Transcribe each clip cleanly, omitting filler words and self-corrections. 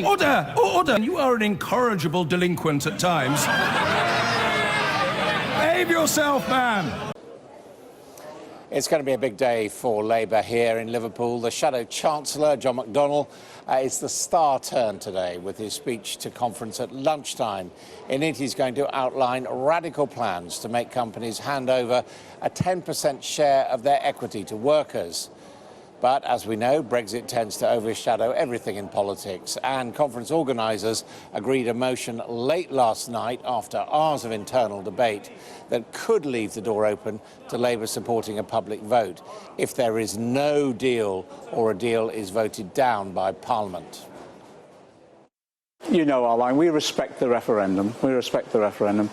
Order! Order! You are an incorrigible delinquent at times. Behave yourself, man! It's going to be a big day for Labour here in Liverpool. The Shadow Chancellor, John McDonnell, is the star turn today with his speech to conference at lunchtime. In it, he's going to outline radical plans to make companies hand over a 10% share of their equity to workers. But as we know, Brexit tends to overshadow everything in politics, and conference organisers agreed a motion late last night after hours of internal debate that could leave the door open to Labour supporting a public vote if there is no deal or a deal is voted down by Parliament. You know our line. We respect the referendum. We respect the referendum.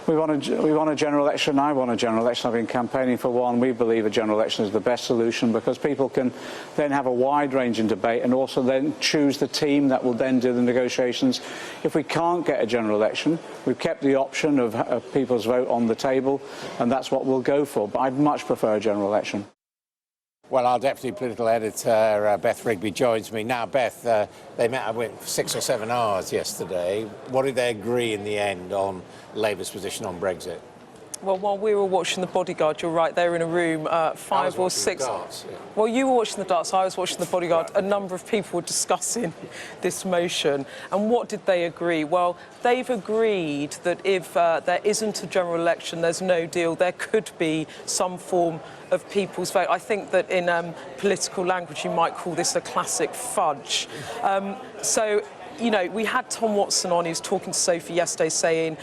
We want a general election. I want a general election. I've been campaigning for one. We believe a general election is the best solution because people can then have a wide-ranging debate and also then choose the team that will then do the negotiations. If we can't get a general election, we've kept the option of people's vote on the table, and that's what we'll go for. But I'd much prefer a general election. Well, our Deputy Political Editor, Beth Rigby, joins me now. Beth, they met, I went for 6 or 7 hours yesterday. What did they agree in the end on Labour's position on Brexit? Well, while we were watching The Bodyguard, you're right, they were in a room, 5 or 6... Darts, yeah. Well, you were watching the darts, I was watching The Bodyguard. Right. A number of people were discussing this motion. And what did they agree? Well, they've agreed that if there isn't a general election, there's no deal, there could be some form of people's vote. I think that in political language, you might call this a classic fudge. So, you know, we had Tom Watson on, he was talking to Sophie yesterday saying,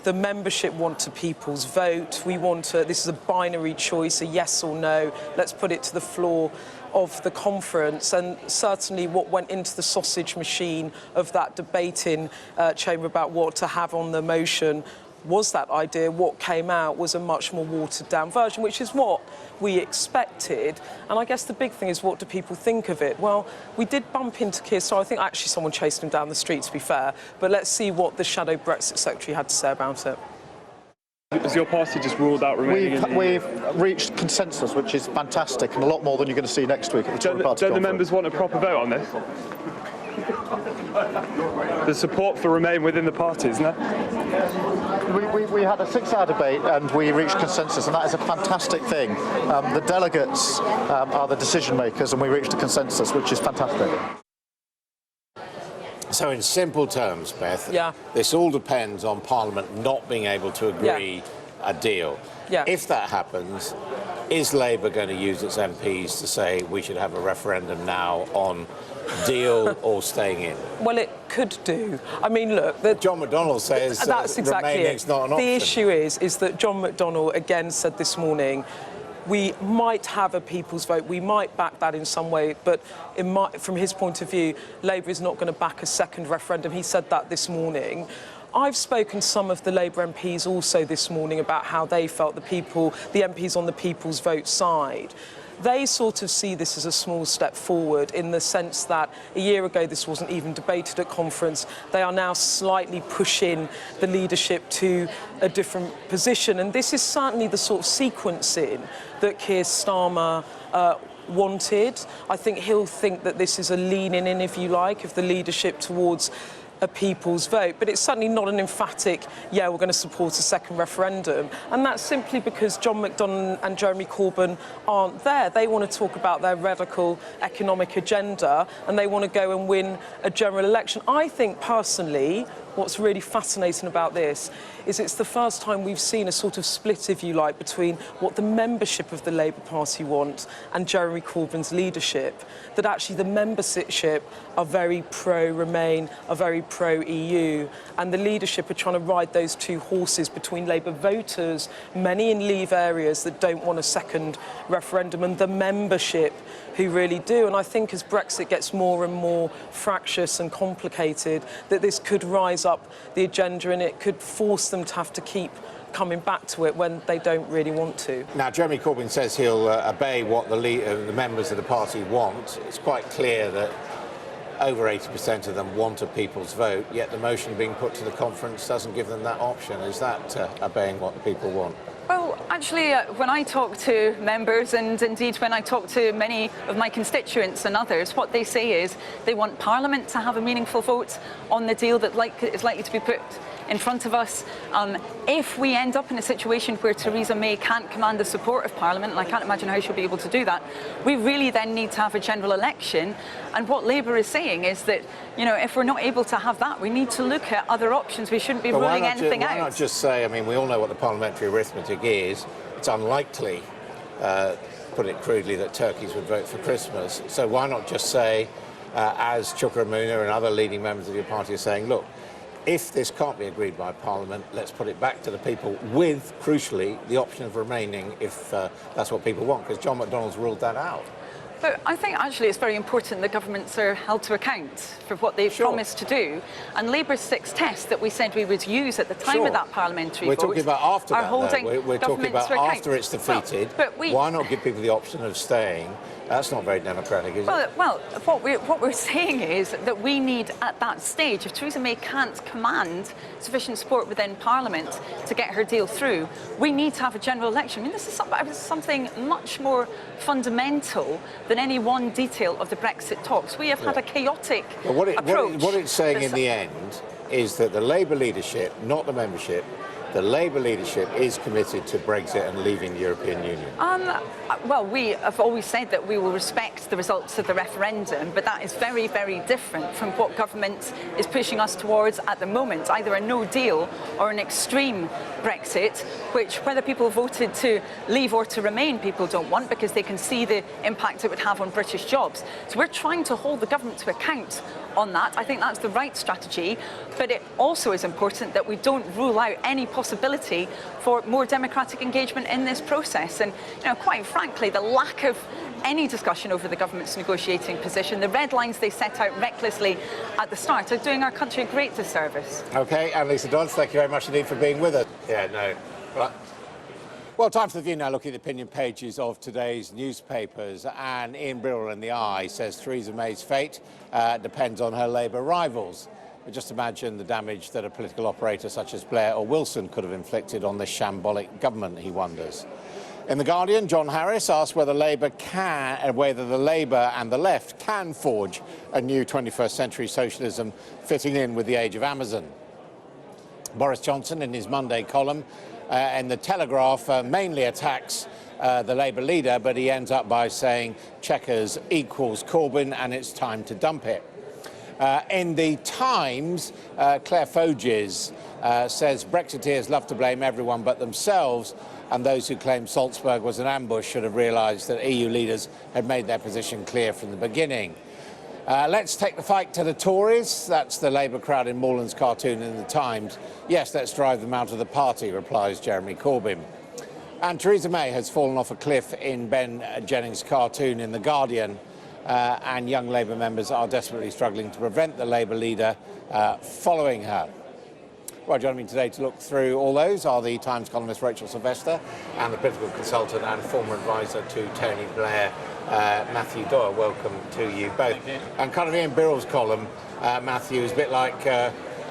the membership want a people's vote. We want this is a binary choice, a yes or no. Let's put it to the floor of the conference. And certainly what went into the sausage machine of that debating chamber about what to have on the motion was that idea. What came out was a much more watered-down version, which is what we expected. And I guess the big thing is, what do people think of it? Well, we did bump into Keir Starmer. I think actually someone chased him down the street, to be fair. But let's see what the shadow Brexit secretary had to say about it. Has your party just ruled out remaining We've reached consensus, which is fantastic, and a lot more than you're going to see next week at the Tory Party Don't the conference. members want a proper vote on this? There's support for Remain within the party, isn't there? We had a 6-hour debate and we reached consensus, and that is a fantastic thing. The delegates are the decision makers, and we reached a consensus, which is fantastic. So in simple terms, Beth, Yeah. this all depends on Parliament not being able to agree a deal. Yeah. If that happens, is Labour going to use its MPs to say we should have a referendum now on deal or staying in? Well, it could do. I mean, look... John McDonnell says that's exactly Remaining's not an option. The issue is that John McDonnell again said this morning, we might have a people's vote, we might back that in some way, but from his point of view, Labour is not going to back a second referendum. He said that this morning. I've spoken to some of the Labour MPs also this morning about how they felt the MPs on the people's vote side. They sort of see this as a small step forward in the sense that a year ago this wasn't even debated at conference. They are now slightly pushing the leadership to a different position. And this is certainly the sort of sequencing that Keir Starmer wanted. I think he'll think that this is a leaning in, if you like, of the leadership towards a people's vote, but it's certainly not an emphatic, yeah, we're going to support a second referendum. And that's simply because John McDonnell and Jeremy Corbyn aren't there. They want to talk about their radical economic agenda and they want to go and win a general election. I think, personally, what's really fascinating about this is it's the first time we've seen a sort of split, if you like, between what the membership of the Labour Party want and Jeremy Corbyn's leadership, that actually the membership are very pro-Remain, are very pro-EU, and the leadership are trying to ride those two horses between Labour voters, many in Leave areas that don't want a second referendum, and the membership who really do. And I think as Brexit gets more and more fractious and complicated, that this could rise up the agenda and it could force them to have to keep coming back to it when they don't really want to. Now, Jeremy Corbyn says he'll obey what the members of the party want. It's quite clear that over 80% of them want a people's vote, yet the motion being put to the conference doesn't give them that option. Is that obeying what the people want? Well, actually, when I talk to members, and indeed when I talk to many of my constituents and others, what they say is they want Parliament to have a meaningful vote on the deal that is likely to be put in front of us. If we end up in a situation where Theresa May can't command the support of Parliament, and I can't imagine how she'll be able to do that, we really then need to have a general election. And what Labour is saying is that, if we're not able to have that, we need to look at other options. We shouldn't be ruling anything out. Why not just say, I mean, we all know what the parliamentary arithmetic is. It's unlikely, put it crudely, that turkeys would vote for Christmas. So why not just say, as Chuka Umunna and other leading members of your party are saying, look, if this can't be agreed by Parliament, let's put it back to the people with, crucially, the option of remaining if that's what people want, because John McDonnell's ruled that out. But I think actually it's very important that governments are held to account for what they've promised to do. And Labour's 6 tests that we said we would use at the time of that parliamentary vote talking about after are that, holding we're talking about after it's defeated. Well, why not give people the option of staying? That's not very democratic, is it? Well, what we're saying is that we need, at that stage, if Theresa May can't command sufficient support within Parliament to get her deal through, we need to have a general election. I mean, this is something much more fundamental than any one detail of the Brexit talks. We have had a chaotic approach. What it's saying in the end is that the Labour leadership, not the membership, the Labour leadership is committed to Brexit and leaving the European Union. Well, we have always said that we will respect the results of the referendum, but that is very, very different from what government is pushing us towards at the moment, either a no deal or an extreme Brexit, which whether people voted to leave or to remain, people don't want because they can see the impact it would have on British jobs. So we're trying to hold the government to account on that. I think that's the right strategy, but it also is important that we don't rule out any possibility for more democratic engagement in this process. And quite frankly, the lack of any discussion over the government's negotiating position, the red lines they set out recklessly at the start, are doing our country a great disservice. OK, Annalisa Dodds, thank you very much indeed for being with us. Well, time for the View now, looking at the opinion pages of today's newspapers. And Ian Brill in the Eye says Theresa May's fate depends on her Labour rivals. But just imagine the damage that a political operator such as Blair or Wilson could have inflicted on this shambolic government, he wonders. In The Guardian, John Harris asks whether the Labour and the left can forge a new 21st century socialism fitting in with the age of Amazon. Boris Johnson, in his Monday column, in The Telegraph, mainly attacks the Labour leader, but he ends up by saying Chequers equals Corbyn and it's time to dump it. In The Times, Claire Foges says Brexiteers love to blame everyone but themselves, and those who claim Salzburg was an ambush should have realised that EU leaders had made their position clear from the beginning. Let's take the fight to the Tories. That's the Labour crowd in Morland's cartoon in The Times. Yes, let's drive them out of the party, replies Jeremy Corbyn. And Theresa May has fallen off a cliff in Ben Jennings' cartoon in The Guardian, and young Labour members are desperately struggling to prevent the Labour leader following her. Well, joining me today to look through all those are the Times columnist Rachel Sylvester and the political consultant and former advisor to Tony Blair, Matthew Doyle. Welcome to you both. Thank you. And kind of Ian Birrell's column, Matthew, is a bit like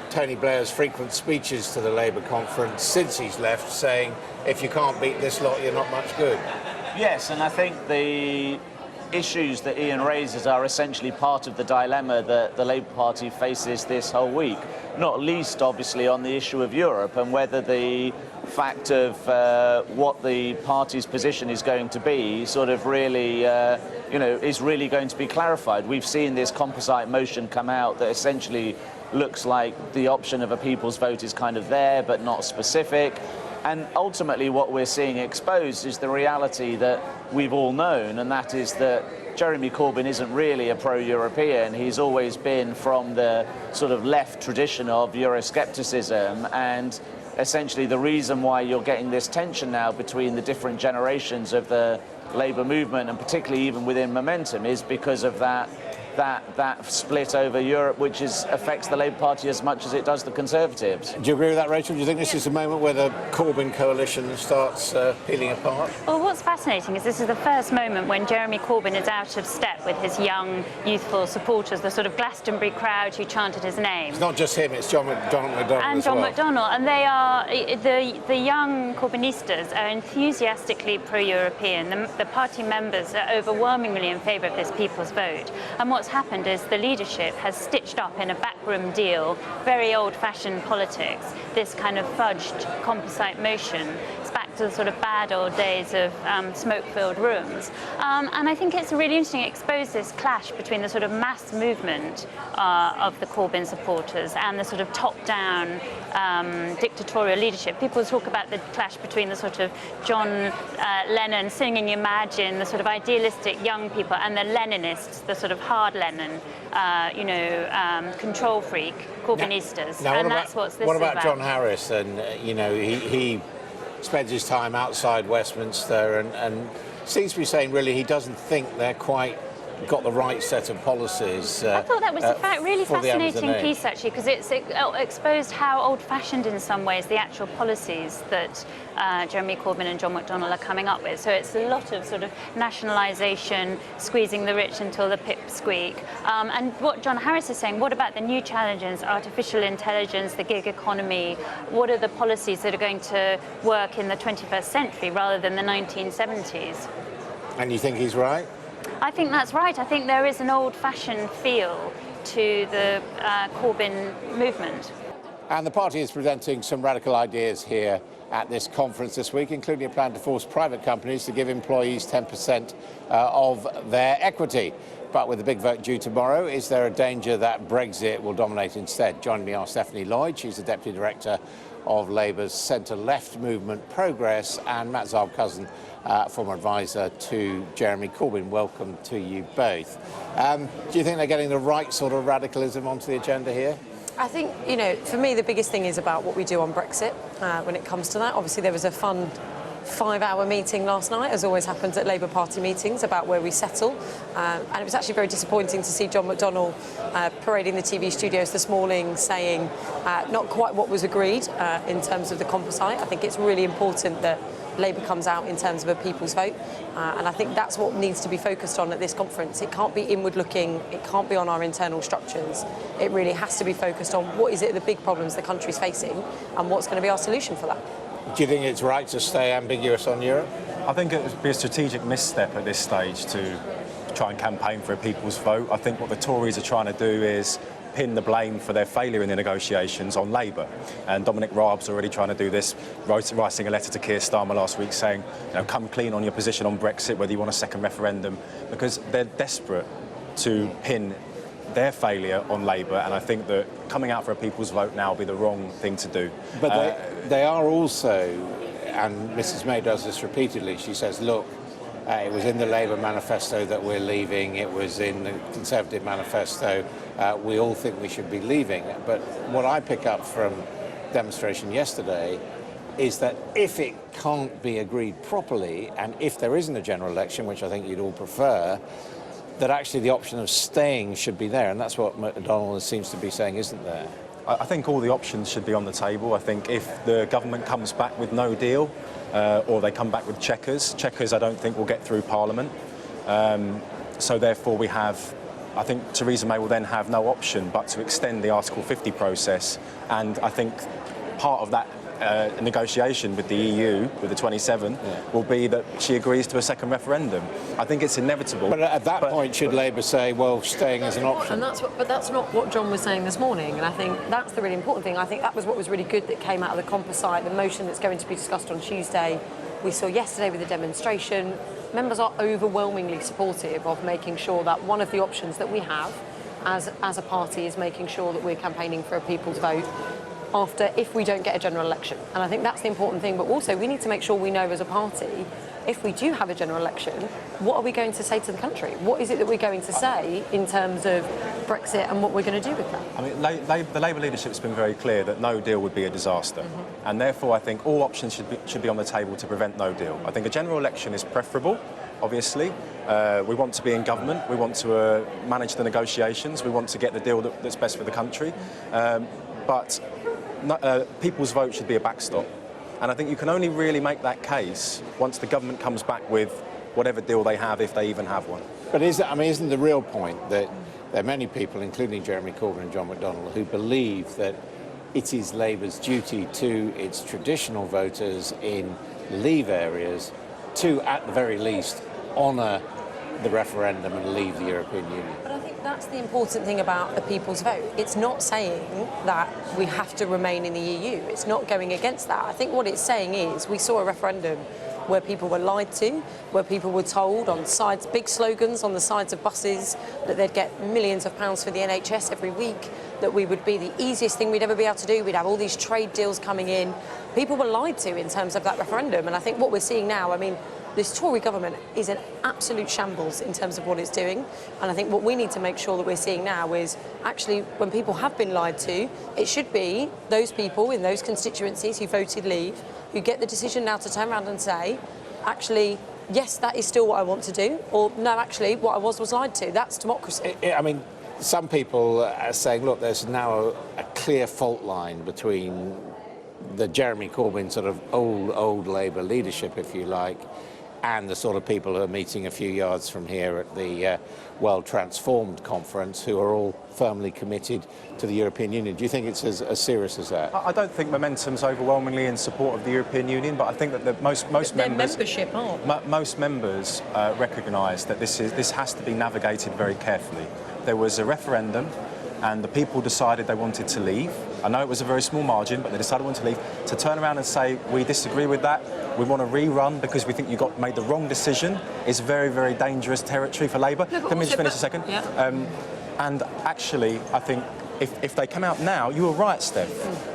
Tony Blair's frequent speeches to the Labour conference since he's left, saying, if you can't beat this lot, you're not much good. Yes, and I think the issues that Ian raises are essentially part of the dilemma that the Labour Party faces this whole week, not least obviously on the issue of Europe and whether the fact of what the party's position is going to be sort of really, is really going to be clarified. We've seen this composite motion come out that essentially looks like the option of a people's vote is kind of there but not specific. And ultimately what we're seeing exposed is the reality that we've all known, and that is that Jeremy Corbyn isn't really a pro-European. He's always been from the sort of left tradition of Euroscepticism, and essentially the reason why you're getting this tension now between the different generations of the Labour movement, and particularly even within Momentum, is because of that that split over Europe, which affects the Labour Party as much as it does the Conservatives. Do you agree with that, Rachel? Do you think this is a moment where the Corbyn coalition starts peeling apart? Well, what's fascinating is this is the first moment when Jeremy Corbyn is out of step with his young, youthful supporters, the sort of Glastonbury crowd who chanted his name. It's not just him, it's John McDonnell And as John well. McDonnell, and they are, the young Corbynistas are enthusiastically pro-European. The party members are overwhelmingly in favour of this people's vote. And what's happened is the leadership has stitched up in a backroom deal, very old-fashioned politics, this kind of fudged composite motion. It's back to the sort of bad old days of smoke-filled rooms. And I think it's really interesting to expose this clash between the sort of mass movement of the Corbyn supporters and the sort of top-down dictatorial leadership. People talk about the clash between the sort of John Lennon singing Imagine, the sort of idealistic young people, and the Leninists, the sort of hard Lennon, control freak, Corbynistas. Now, and that's what this is about. What about. John Harris? And, he spends his time outside Westminster and seems to be saying, really, he doesn't think they're quite got the right set of policies. I thought that was a really fascinating piece, piece, actually, because it's exposed how old-fashioned, in some ways, the actual policies that Jeremy Corbyn and John McDonnell are coming up with. So it's a lot of sort of nationalisation, squeezing the rich until the pip squeak. And what John Harris is saying, what about the new challenges, artificial intelligence, the gig economy? What are the policies that are going to work in the 21st century rather than the 1970s? And you think he's right? I think that's right. I think there is an old-fashioned feel to the Corbyn movement. And the party is presenting some radical ideas here at this conference this week, including a plan to force private companies to give employees 10% of their equity. But with the big vote due tomorrow, is there a danger that Brexit will dominate instead? Joining me are Stephanie Lloyd, she's the Deputy Director of Labour's centre-left movement Progress, and Matt Zarb-Cousin, former advisor to Jeremy Corbyn. Welcome to you both. Do you think they're getting the right sort of radicalism onto the agenda here? I think, for me, the biggest thing is about what we do on Brexit when it comes to that. Obviously, there was a fun 5-hour meeting last night, as always happens at Labour Party meetings, about where we settle. And it was actually very disappointing to see John McDonnell parading the TV studios this morning saying not quite what was agreed in terms of the composite. I think it's really important that Labour comes out in terms of a people's vote. And I think that's what needs to be focused on at this conference. It can't be inward-looking, it can't be on our internal structures. It really has to be focused on what is it the big problems the country's facing and what's going to be our solution for that. Do you think it's right to stay ambiguous on Europe? I think it would be a strategic misstep at this stage to try and campaign for a people's vote. I think what the Tories are trying to do is pin the blame for their failure in the negotiations on Labour. And Dominic Raab's already trying to do this, writing a letter to Keir Starmer last week saying, come clean on your position on Brexit, whether you want a second referendum, because they're desperate to pin their failure on Labour, and I think that coming out for a people's vote now will be the wrong thing to do. But they are also, and Mrs May does this repeatedly, she says, look, it was in the Labour manifesto that we're leaving, it was in the Conservative manifesto, we all think we should be leaving. But what I pick up from demonstration yesterday is that if it can't be agreed properly, and if there isn't a general election, which I think you'd all prefer, that actually the option of staying should be there, and that's what McDonnell seems to be saying, isn't there? I think all the options should be on the table. I think if the government comes back with no deal, or they come back with checkers I don't think will get through Parliament. So therefore we have, I think Theresa May will then have no option but to extend the Article 50 process, and I think part of that negotiation with the EU, with the 27, will be that she agrees to a second referendum. I think it's inevitable. But at that point, should Labour say, well, staying is an option? But that's not what John was saying this morning, and I think that's the really important thing. I think that was what was really good that came out of the composite, the motion that's going to be discussed on Tuesday. We saw yesterday with the demonstration, members are overwhelmingly supportive of making sure that one of the options that we have as a party is making sure that we're campaigning for a people's vote if we don't get a general election. And I think that's the important thing, but also we need to make sure we know as a party if we do have a general election, what are we going to say to the country? What is it that we're going to say in terms of Brexit and what we're going to do with that? I mean, the Labour leadership's been very clear that no deal would be a disaster. And therefore, I think all options should be on the table to prevent no deal. I think a general election is preferable, obviously. We want to be in government. We want to manage the negotiations. We want to get the deal that's best for the country. But people's vote should be a backstop. And I think you can only really make that case once the government comes back with whatever deal they have, if they even have one. But isn't the real point that there are many people, including Jeremy Corbyn and John McDonnell, who believe that it is Labour's duty to its traditional voters in Leave areas to, at the very least, honour the referendum and leave the European Union? But I think that's the important thing about the people's vote. It's not saying that we have to remain in the EU. It's not going against that. I think what it's saying is we saw a referendum where people were lied to, where people were told on sides, big slogans on the sides of buses, that they'd get millions of pounds for the NHS every week, that we would be the easiest thing we'd ever be able to do. We'd have all these trade deals coming in. People were lied to in terms of that referendum. And I think what we're seeing now, I mean, this Tory government is an absolute shambles in terms of what it's doing. And I think what we need to make sure that we're seeing now is actually when people have been lied to, it should be those people in those constituencies who voted Leave, who get the decision now to turn around and say, actually, yes, that is still what I want to do, or no, actually, what I was lied to. That's democracy. I mean, some people are saying, look, there's now a clear fault line between the Jeremy Corbyn sort of old Labour leadership, if you like, and the sort of people who are meeting a few yards from here at the World Transformed conference, who are all firmly committed to the European Union. Do you think it's as serious as that? I don't think momentum's overwhelmingly in support of the European Union, but I think that most members recognise that this has to be navigated very carefully. There was a referendum, and the people decided they wanted to leave. I know it was a very small margin, but they decided they wanted to leave. To turn around and say, we disagree with that, we want to rerun because we think you made the wrong decision, is very, very dangerous territory for Labour. Let me just finish a second. Yeah. And actually, I think if they come out now, you were right, Steph.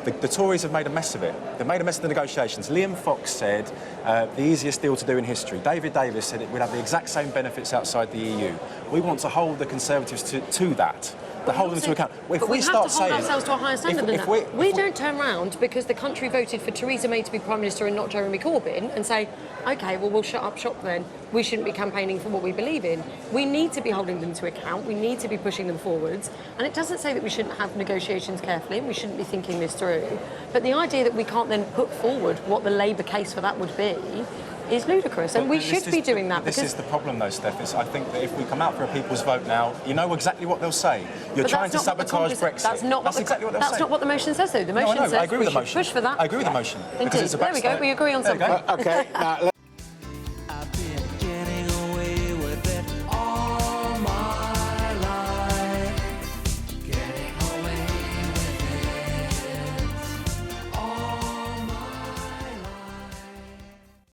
The Tories have made a mess of it. They've made a mess of the negotiations. Liam Fox said the easiest deal to do in history. David Davis said it would have the exact same benefits outside the EU. We want to hold the Conservatives to that. To hold them to account. But we have to hold ourselves to a higher standard than that. We don't turn around because the country voted for Theresa May to be Prime Minister and not Jeremy Corbyn and say, OK, well, we'll shut up shop then. We shouldn't be campaigning for what we believe in. We need to be holding them to account. We need to be pushing them forwards. And it doesn't say that we shouldn't have negotiations carefully and we shouldn't be thinking this through. But the idea that we can't then put forward what the Labour case for that would be is ludicrous, and we should be doing that. This is the problem, though, Steph. I think that if we come out for a people's vote now, you know exactly what they'll say. You're trying to sabotage Brexit. That's exactly what they'll say. That's not what the motion says, though. The motion says we should push for that. I agree with the motion. Indeed. Because it's a backstop. There we go. We agree on something. OK.